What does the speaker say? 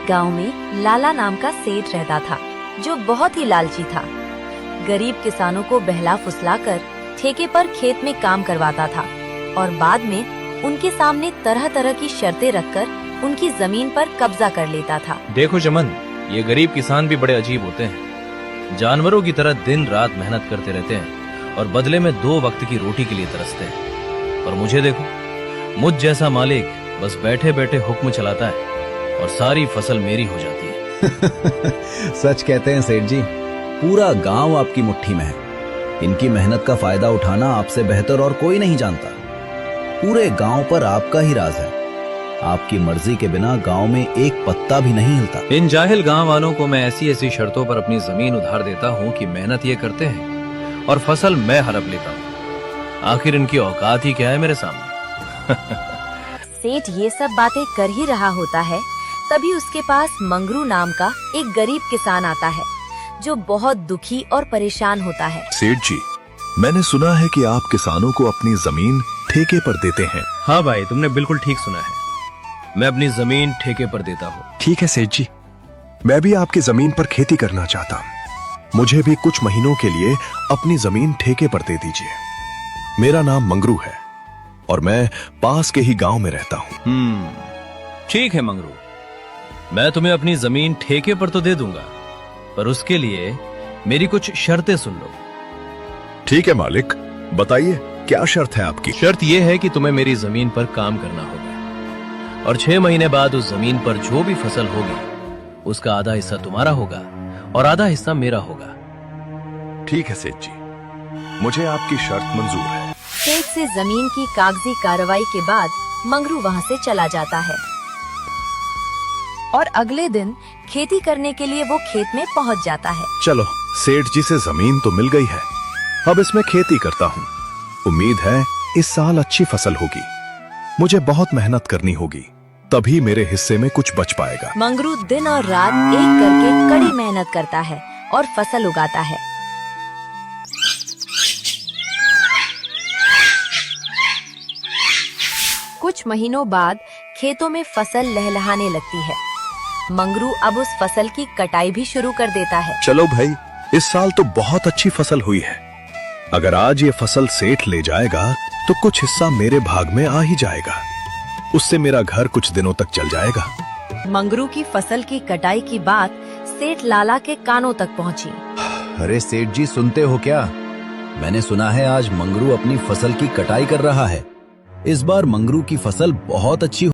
गांव में लाला नाम का सेठ रहता था, जो बहुत ही लालची था। गरीब किसानों को बहला फुसलाकर ठेके पर खेत में काम करवाता था और बाद में उनके सामने तरह तरह की शर्तें रखकर उनकी जमीन पर कब्जा कर लेता था। देखो चमन, ये गरीब किसान भी बड़े अजीब होते हैं। जानवरों की तरह दिन रात मेहनत करते रहते हैं और बदले में 2 वक्त की रोटी के लिए तरसते हैं। और मुझे देखो, मुझ जैसा मालिक बस बैठे बैठे हुक्म चलाता है और सारी फसल मेरी हो जाती है। सच कहते हैं सेठ जी, पूरा गांव आपकी मुट्ठी में है। इनकी मेहनत का फायदा उठाना आपसे बेहतर और कोई नहीं जानता। पूरे गांव पर आपका ही राज है। आपकी मर्जी के बिना गांव में एक पत्ता भी नहीं हिलता। इन जाहिल गांव वालों को मैं ऐसी ऐसी शर्तों पर अपनी जमीन उधार देता हूँ कि मेहनत ये करते हैं और फसल मैं हड़प लेता हूँ। आखिर इनकी औकात ही क्या है मेरे सामने। सेठ ये सब बातें कर ही रहा होता है, तभी उसके पास मंगरू नाम का एक गरीब किसान आता है, जो बहुत दुखी और परेशान होता है। सेठ जी, मैंने सुना है कि आप किसानों को अपनी जमीन ठेके पर देते हैं। हाँ भाई, तुमने बिल्कुल ठीक सुना है। मैं अपनी जमीन ठेके पर देता हूँ। ठीक है सेठ जी, मैं भी आपकी जमीन पर खेती करना चाहता हूँ। मुझे भी कुछ महीनों के लिए अपनी जमीन ठेके पर दे दीजिए। मेरा नाम मंगरू है और मैं पास के ही गांव में रहता हूँ। ठीक है मंगरू, मैं तुम्हें अपनी जमीन ठेके पर तो दे दूंगा, पर उसके लिए मेरी कुछ शर्तें सुन लो। ठीक है मालिक, बताइए क्या शर्त है आपकी? शर्त यह है कि तुम्हें मेरी जमीन पर काम करना होगा और 6 महीने बाद उस जमीन पर जो भी फसल होगी उसका आधा हिस्सा तुम्हारा होगा और आधा हिस्सा मेरा होगा। ठीक है सेठ जी, मुझे आपकी शर्त मंजूर है। सेठ से जमीन की कागजी कार्रवाई के बाद मंगरू वहाँ से चला जाता है और अगले दिन खेती करने के लिए वो खेत में पहुँच जाता है। चलो, सेठ जी से जमीन तो मिल गई है, अब इसमें खेती करता हूँ। उम्मीद है इस साल अच्छी फसल होगी। मुझे बहुत मेहनत करनी होगी, तभी मेरे हिस्से में कुछ बच पाएगा। मंगरू दिन और रात एक करके कड़ी मेहनत करता है और फसल उगाता है। कुछ महीनों बाद खेतों में फसल लहलहाने लगती है। मंगरू अब उस फसल की कटाई भी शुरू कर देता है। चलो भाई, इस साल तो बहुत अच्छी फसल हुई है। अगर आज ये फसल सेठ ले जाएगा तो कुछ हिस्सा मेरे भाग में आ ही जाएगा। उससे मेरा घर कुछ दिनों तक चल जाएगा। मंगरू की फसल की कटाई की बात सेठ लाला के कानों तक पहुंची। अरे सेठ जी, सुनते हो क्या? मैंने सुना है आज मंगरू अपनी फसल की कटाई कर रहा है। इस बार मंगरू की फसल बहुत अच्छी